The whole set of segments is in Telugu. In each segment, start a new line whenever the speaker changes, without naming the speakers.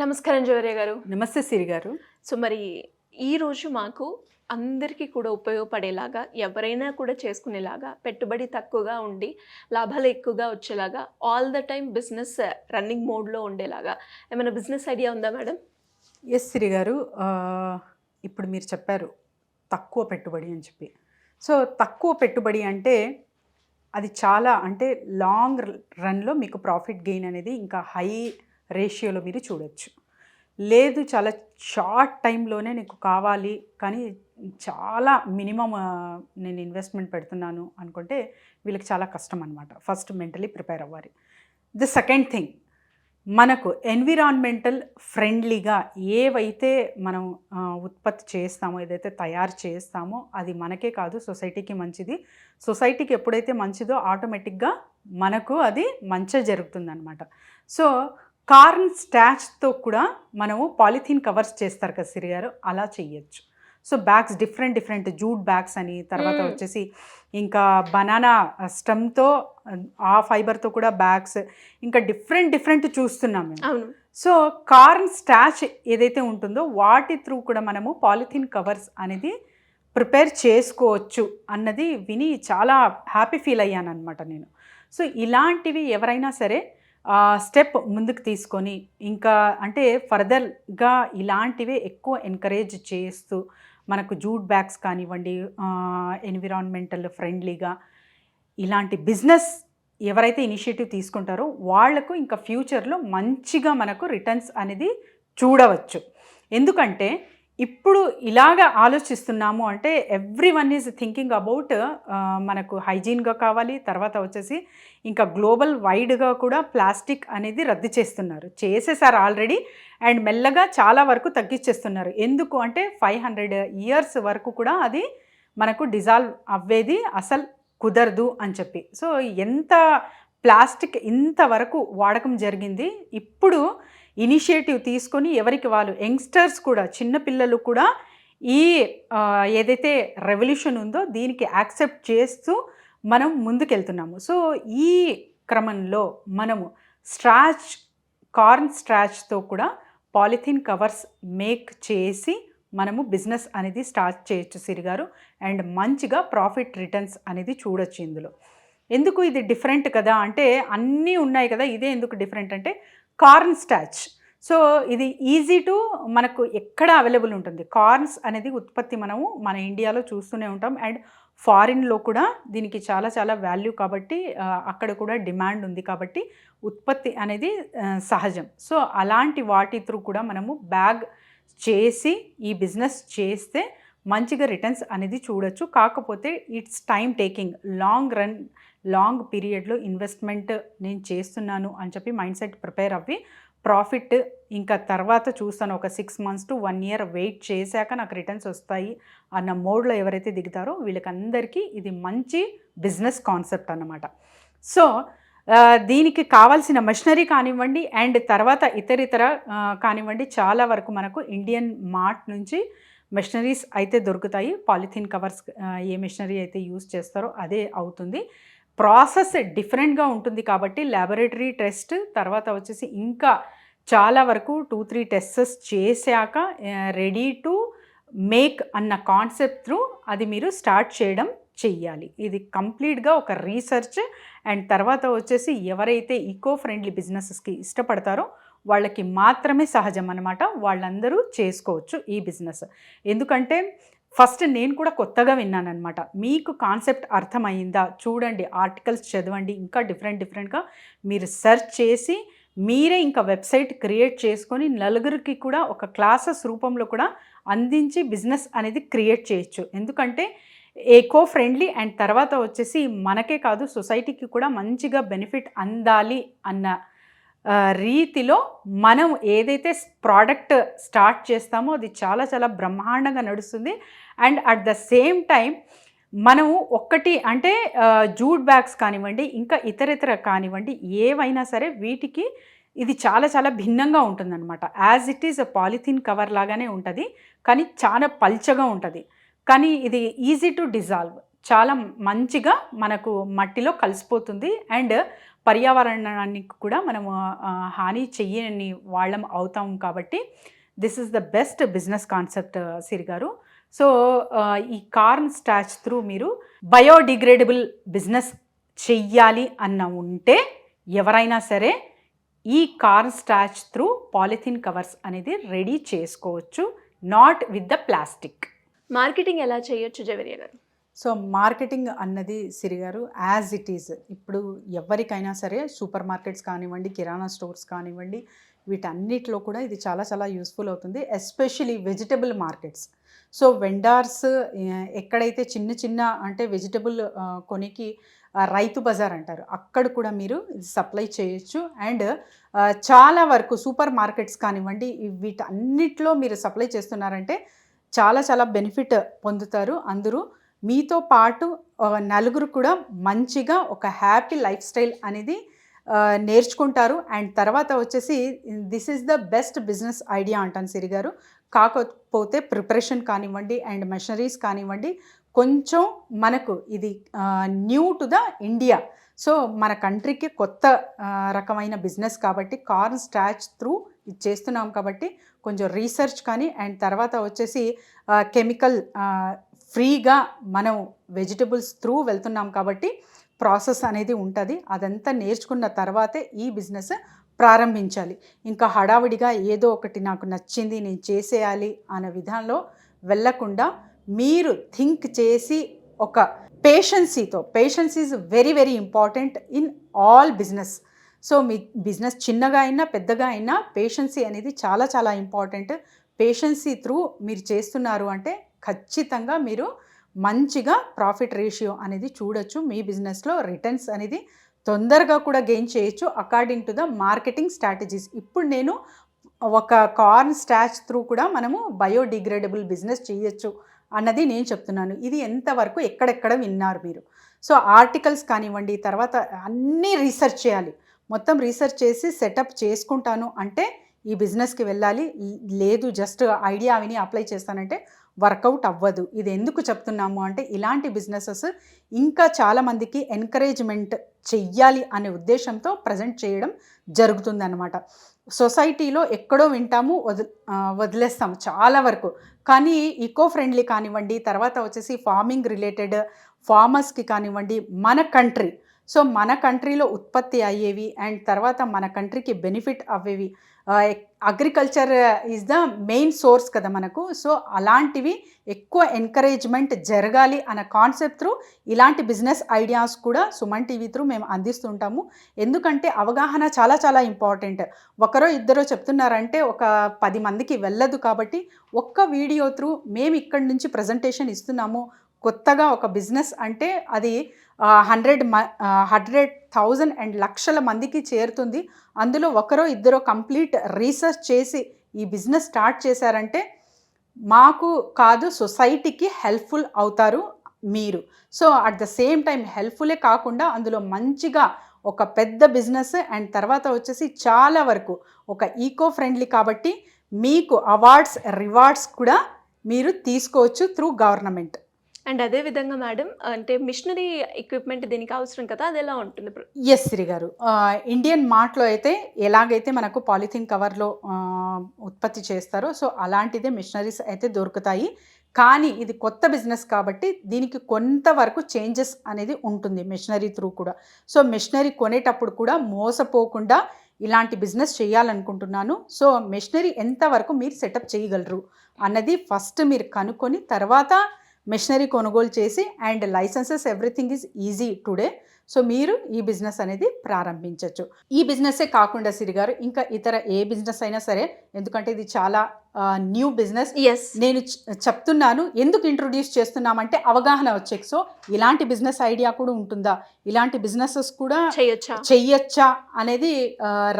నమస్కారం జోర్య గారు.
నమస్తే సిరి గారు.
సో మరి ఈరోజు మాకు అందరికీ కూడా ఉపయోగపడేలాగా, ఎవరైనా కూడా చేసుకునేలాగా, పెట్టుబడి తక్కువగా ఉండి లాభాలు ఎక్కువగా వచ్చేలాగా, all the time business running మోడ్లో ఉండేలాగా ఏమైనా బిజినెస్ ఐడియా ఉందా మేడం?
ఎస్ సిరి గారు. ఇప్పుడు మీరు చెప్పారు తక్కువ పెట్టుబడి అని చెప్పి. సో తక్కువ పెట్టుబడి అంటే అది చాలా అంటే లాంగ్ రన్లో మీకు ప్రాఫిట్ గెయిన్ అనేది ఇంకా హై రేషియోలో మీరు చూడొచ్చు. లేదు చాలా షార్ట్ టైంలోనే నీకు కావాలి కానీ చాలా మినిమం నేను ఇన్వెస్ట్మెంట్ పెడుతున్నాను అనుకుంటే వీళ్ళకి చాలా కష్టం అనమాట. ఫస్ట్ మెంటలీ ప్రిపేర్ అవ్వాలి. ద సెకండ్ థింగ్, మనకు ఎన్విరాన్మెంటల్ ఫ్రెండ్లీగా ఏవైతే మనం ఉత్పత్తి చేస్తామో, ఏదైతే తయారు చేస్తామో అది మనకే కాదు సొసైటీకి మంచిది. సొసైటీకి ఎప్పుడైతే మంచిదో ఆటోమేటిక్గా మనకు అది మంచి జరుగుతుందన్నమాట. సో కార్న్ స్టాచ్తో కూడా మనము పాలిథీన్ కవర్స్ చేస్తారు కదా సిరి గారు, అలా చెయ్యొచ్చు. So bags different jute bags అని, తర్వాత వచ్చేసి ఇంకా బనానా స్టెమ్తో ఆ ఫైబర్తో కూడా బ్యాగ్స్, ఇంకా డిఫరెంట్ చూస్తున్నాం మేము. సో కార్న్ స్టాచ్ ఏదైతే ఉంటుందో వాటి త్రూ కూడా మనము పాలిథీన్ కవర్స్ అనేది ప్రిపేర్ చేసుకోవచ్చు అన్నది విని చాలా హ్యాపీ ఫీల్ అయ్యాను అనమాట నేను. సో ఇలాంటివి ఎవరైనా సరే స్టెప్ ముందుకు తీసుకొని ఇంకా అంటే ఫర్దర్గా ఇలాంటివే ఎక్కువ ఎంకరేజ్ చేస్తూ మనకు జూట్ బ్యాగ్స్ కానివ్వండి, ఎన్విరాన్మెంటల్ ఫ్రెండ్లీగా ఇలాంటి బిజినెస్ ఎవరైతే ఇనిషియేటివ్ తీసుకుంటారో వాళ్లకు ఇంకా ఫ్యూచర్లో మంచిగా మనకు రిటర్న్స్ అనేది చూడవచ్చు. ఎందుకంటే ఇప్పుడు ఇలాగా ఆలోచిస్తున్నాము అంటే every one is thinking about మనకు హైజీన్గా కావాలి, తర్వాత వచ్చేసి ఇంకా గ్లోబల్ వైడ్గా కూడా ప్లాస్టిక్ అనేది రద్దు చేసేసారు ఆల్రెడీ. అండ్ మెల్లగా చాలా వరకు తగ్గించేస్తున్నారు. ఎందుకు అంటే 500 years వరకు కూడా అది మనకు డిజాల్వ్ అవ్వేది అసలు కుదరదు అని చెప్పి. సో ఎంత ప్లాస్టిక్ ఇంతవరకు వాడకం జరిగింది, ఇప్పుడు ఇనిషియేటివ్ తీసుకొని ఎవరికి వాళ్ళు యంగ్స్టర్స్ కూడా, చిన్నపిల్లలు కూడా ఈ ఏదైతే రెవల్యూషన్ ఉందో దీనికి యాక్సెప్ట్ చేస్తూ మనం ముందుకెళ్తున్నాము. సో ఈ క్రమంలో మనము కార్న్ స్టాచ్తో కూడా పాలిథీన్ కవర్స్ మేక్ చేసి మనము బిజినెస్ అనేది స్టార్ట్ చేయొచ్చు సిరి గారు. అండ్ మంచిగా ప్రాఫిట్ రిటర్న్స్ అనేది చూడొచ్చు ఇందులో. ఎందుకు ఇది డిఫరెంట్ కదా అంటే అన్నీ ఉన్నాయి కదా, ఇదే ఎందుకు డిఫరెంట్ అంటే కార్న్ స్టాచ్. సో ఇది ఈజీ టు మనకు ఎక్కడ అవైలబుల్ ఉంటుంది. కార్న్స్ అనేది ఉత్పత్తి మనము మన ఇండియాలో చూస్తూనే ఉంటాం. అండ్ ఫారిన్లో కూడా దీనికి చాలా వాల్యూ కాబట్టి అక్కడ కూడా డిమాండ్ ఉంది కాబట్టి ఉత్పత్తి అనేది సహజం. సో అలాంటి వాటి త్రూ కూడా మనము బ్యాగ్ చేసి ఈ బిజినెస్ చేస్తే మంచిగా రిటర్న్స్ అనేది చూడొచ్చు. కాకపోతే ఇట్స్ టైం టేకింగ్, లాంగ్ పీరియడ్లో ఇన్వెస్ట్మెంట్ నేను చేస్తున్నాను అని చెప్పి మైండ్ సెట్ ప్రిపేర్ అవ్వి ప్రాఫిట్ ఇంకా తర్వాత చూస్తాను, ఒక 6 months to 1 year వెయిట్ చేశాక నాకు రిటర్న్స్ వస్తాయి అన్న మోడ్లో ఎవరైతే దిగుతారో వీళ్ళకందరికీ ఇది మంచి బిజినెస్ కాన్సెప్ట్ అన్నమాట. సో దీనికి కావాల్సిన మెషినరీ కానివ్వండి అండ్ తర్వాత ఇతర కానివ్వండి చాలా వరకు మనకు ఇండియన్ మార్ట్ నుంచి మెషినరీస్ అయితే దొరుకుతాయి. పాలిథీన్ కవర్స్ ఏ మెషినరీ అయితే యూజ్ చేస్తారో అదే అవుతుంది. ప్రాసెస్ డిఫరెంట్గా ఉంటుంది కాబట్టి ల్యాబొరేటరీ టెస్ట్, తర్వాత వచ్చేసి ఇంకా చాలా వరకు 2-3 tests చేశాక రెడీ టు మేక్ అన్న కాన్సెప్ట్ త్రూ అది మీరు స్టార్ట్ చెయ్యాలి. ఇది కంప్లీట్గా ఒక రీసెర్చ్. అండ్ తర్వాత వచ్చేసి ఎవరైతే ఈకో ఫ్రెండ్లీ బిజినెసెస్కి ఇష్టపడతారో వాళ్ళకి మాత్రమే సహజం అన్నమాట. వాళ్ళందరూ చేసుకోవచ్చు ఈ బిజినెస్. ఎందుకంటే ఫస్ట్ నేను కూడా కొత్తగా విన్నానమాట. మీకు కాన్సెప్ట్ అర్థమైందా చూడండి, ఆర్టికల్స్ చదవండి, ఇంకా డిఫరెంట్గా మీరు సెర్చ్ చేసి మీరే ఇంకా వెబ్సైట్ క్రియేట్ చేసుకొని నలుగురికి కూడా ఒక క్లాసెస్ రూపంలో కూడా అందించి బిజినెస్ అనేది క్రియేట్ చేయొచ్చు. ఎందుకంటే ఎకో ఫ్రెండ్లీ అండ్ తర్వాత వచ్చేసి మనకే కాదు సొసైటీకి కూడా మంచిగా బెనిఫిట్ అందాలి అన్న రీతిలో మనం ఏదైతే ప్రోడక్ట్ స్టార్ట్ చేస్తామో అది చాలా బ్రహ్మాండంగా నడుస్తుంది. And at the same time మనము ఒక్కటి అంటే జూట్ బ్యాగ్స్ కానివ్వండి, ఇంకా ఇతర కానివ్వండి, ఏవైనా సరే వీటికి ఇది చాలా భిన్నంగా ఉంటుందన్నమాట. As it is polythene cover లాగానే ఉంటుంది కానీ చాలా పల్చగా ఉంటుంది. కానీ ఇది ఈజీ టు డిజాల్వ్, చాలా మంచిగా మనకు మట్టిలో కలిసిపోతుంది. అండ్ పర్యావరణానికి కూడా మనము హాని చెయ్యని వాళ్ళం అవుతాం కాబట్టి this is the best business concept Siri గారు. సో ఈ కార్న్ స్టాచ్ త్రూ మీరు బయోడిగ్రేడబుల్ బిజినెస్ చెయ్యాలి అన్న ఉంటే ఎవరైనా సరే ఈ corn starch through polythene covers అనేది రెడీ చేసుకోవచ్చు, not with the plastic.
Marketing ఎలా చేయొచ్చు జవేరియా గారు?
సో మార్కెటింగ్ అన్నది సిరి గారు యాజ్ ఇట్ ఈజ్ ఇప్పుడు ఎవరికైనా సరే సూపర్ మార్కెట్స్ కానివ్వండి, కిరాణా స్టోర్స్ కానివ్వండి, వీటన్నిటిలో కూడా ఇది చాలా చాలా యూస్ఫుల్ అవుతుంది, especially vegetable markets. So vendors ఎక్కడైతే చిన్న చిన్న అంటే వెజిటబుల్ కొనికి రైతు బజార్ అంటారు, అక్కడ కూడా మీరు ఇది సప్లై చేయొచ్చు. అండ్ చాలా వరకు సూపర్ మార్కెట్స్ కానివ్వండి, వీటన్నిటిలో మీరు సప్లై చేస్తున్నారంటే చాలా చాలా బెనిఫిట్ పొందుతారు అందరూ. మీతో పాటు నలుగురు కూడా మంచిగా ఒక హ్యాపీ లైఫ్ స్టైల్ అనేది నేర్చుకుంటారు. అండ్ తర్వాత వచ్చేసి this is the best business idea అంటాను సిరి గారు. కాకపోతే ప్రిపరేషన్ కానివ్వండి అండ్ మెషనరీస్ కానివ్వండి, కొంచెం మనకు ఇది new to the India. So మన కంట్రీకి కొత్త రకమైన బిజినెస్ కాబట్టి కార్న్ స్టాచ్ త్రూ ఇది చేస్తున్నాం కాబట్టి కొంచెం రీసెర్చ్ కానీ అండ్ తర్వాత వచ్చేసి కెమికల్ ఫ్రీగా మనం వెజిటబుల్స్ త్రూ వెళ్తున్నాం కాబట్టి ప్రాసెస్ అనేది ఉంటుంది. అదంతా నేర్చుకున్న తర్వాతే ఈ బిజినెస్ ప్రారంభించాలి. ఇంకా హడావిడిగా ఏదో ఒకటి నాకు నచ్చింది నేను చేసేయాలి అనే విధానంలో వెళ్ళకుండా మీరు థింక్ చేసి ఒక patience is very very important in all business. So me business చిన్నగా అయినా పెద్దగా అయినా పేషెన్సీ అనేది చాలా చాలా ఇంపార్టెంట్. పేషెన్సీ త్రూ మీరు చేస్తున్నారు అంటే ఖచ్చితంగా మీరు మంచిగా ప్రాఫిట్ రేషియో అనేది చూడొచ్చు. మీ బిజినెస్లో రిటర్న్స్ అనేది తొందరగా కూడా గెయిన్ చేయొచ్చు according to the marketing strategies. ఇప్పుడు నేను ఒక కార్న్ స్టాచ్ త్రూ కూడా మనము బయోడిగ్రేడబుల్ బిజినెస్ చేయొచ్చు అన్నది నేను చెప్తున్నాను. ఇది ఎంతవరకు ఎక్కడెక్కడ విన్నారు మీరు? సో ఆర్టికల్స్ కానివ్వండి, తర్వాత అన్నీ రీసెర్చ్ చేయాలి. మొత్తం రీసెర్చ్ చేసి సెటప్ చేసుకుంటాను అంటే ఈ బిజినెస్కి వెళ్ళాలి. లేదు జస్ట్ ఐడియా విని అప్లై చేస్తానంటే వర్కౌట్ అవ్వదు. ఇది ఎందుకు చెప్తున్నాము అంటే ఇలాంటి బిజినెసెస్ ఇంకా చాలామందికి ఎంకరేజ్మెంట్ చెయ్యాలి అనే ఉద్దేశంతో ప్రజెంట్ చేయడం జరుగుతుందన్నమాట. సొసైటీలో ఎక్కడో వింటాము, వదిలేస్తాము చాలా వరకు. కానీ ఈకో ఫ్రెండ్లీ కానివ్వండి, తర్వాత వచ్చేసి ఫార్మింగ్ రిలేటెడ్ ఫార్మర్స్కి కానివ్వండి, మన కంట్రీ, సో మన కంట్రీలో ఉత్పత్తి అయ్యేవి అండ్ తర్వాత మన కంట్రీకి బెనిఫిట్ అవ్వేవి. Agriculture is the main source కదా మనకు. సో అలాంటివి ఎక్కువ ఎంకరేజ్మెంట్ జరగాలి అన్న కాన్సెప్ట్ త్రూ ఇలాంటి బిజినెస్ ఐడియాస్ కూడా సుమన్ టీవీ త్రూ మేము అందిస్తుంటాము. ఎందుకంటే అవగాహన చాలా చాలా ఇంపార్టెంట్. ఒకరో ఇద్దరో చెప్తున్నారంటే ఒక 10 మందికి వెళ్ళదు. కాబట్టి ఒక్క వీడియో త్రూ మేము ఇక్కడి నుంచి ప్రజెంటేషన్ ఇస్తున్నాము. కొత్తగా ఒక బిజినెస్ అంటే అది 100,000 అండ్ లక్షల మందికి చేరుతుంది. అందులో ఒకరో ఇద్దరో కంప్లీట్ రీసెర్చ్ చేసి ఈ బిజినెస్ స్టార్ట్ చేశారంటే మాకు కాదు సొసైటీకి హెల్ప్ఫుల్ అవుతారు మీరు. So at the same time హెల్ప్ఫుల్లే కాకుండా అందులో మంచిగా ఒక పెద్ద బిజినెస్ అండ్ తర్వాత వచ్చేసి చాలా వరకు ఒక ఈకో ఫ్రెండ్లీ కాబట్టి మీకు అవార్డ్స్ రివార్డ్స్ కూడా మీరు తీసుకోవచ్చు త్రూ గవర్నమెంట్.
అండ్ అదే విధంగా మేడం అంటే మిషనరీ ఎక్విప్మెంట్ దీనికి అవసరం కదా, అది ఎలా ఉంటుంది?
ఎస్ శ్రీ గారు, ఇండియన్ మార్ట్లో అయితే ఎలాగైతే మనకు పాలిథిన్ కవర్లో ఉత్పత్తి చేస్తారో సో అలాంటిదే మిషనరీస్ అయితే దొరుకుతాయి. కానీ ఇది కొత్త బిజినెస్ కాబట్టి దీనికి కొంతవరకు చేంజెస్ అనేది ఉంటుంది మిషనరీ త్రూ కూడా. సో మిషనరీ కొనేటప్పుడు కూడా మోసపోకుండా ఇలాంటి బిజినెస్ చేయాలనుకుంటున్నాను. సో మిషనరీ ఎంతవరకు మీరు సెటప్ చేయగలరు అన్నది ఫస్ట్ మీరు కనుక్కొని తర్వాత మెషినరీ కొనుగోలు చేసి and licences everything is easy today. So మీరు ఈ బిజినెస్ అనేది ప్రారంభించవచ్చు. ఈ బిజినెస్సే కాకుండా సిరి గారు ఇంకా ఇతర ఏ బిజినెస్ అయినా సరే, ఎందుకంటే ఇది చాలా న్యూ బిజినెస్. నేను చెప్తున్నాను ఎందుకు ఇంట్రొడ్యూస్ చేస్తున్నామంటే అవగాహన వచ్చే. సో ఇలాంటి బిజినెస్ ఐడియా కూడా ఉంటుందా, ఇలాంటి బిజినెసెస్ కూడా చెయ్యొచ్చా అనేది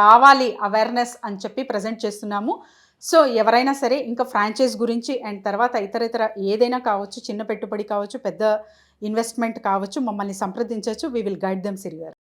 రావాలి అవేర్నెస్ అని చెప్పి ప్రజెంట్ చేస్తున్నాము. సో ఎవరైనా సరే ఇంకా ఫ్రాంచైజ్ గురించి అండ్ తర్వాత ఇతర ఏదైనా కావచ్చు, చిన్న పెట్టుబడి కావచ్చు, పెద్ద ఇన్వెస్ట్మెంట్ కావచ్చు, మమ్మల్ని సంప్రదించవచ్చు. వీ విల్ గైడ్ దెమ్ సిరి గారు.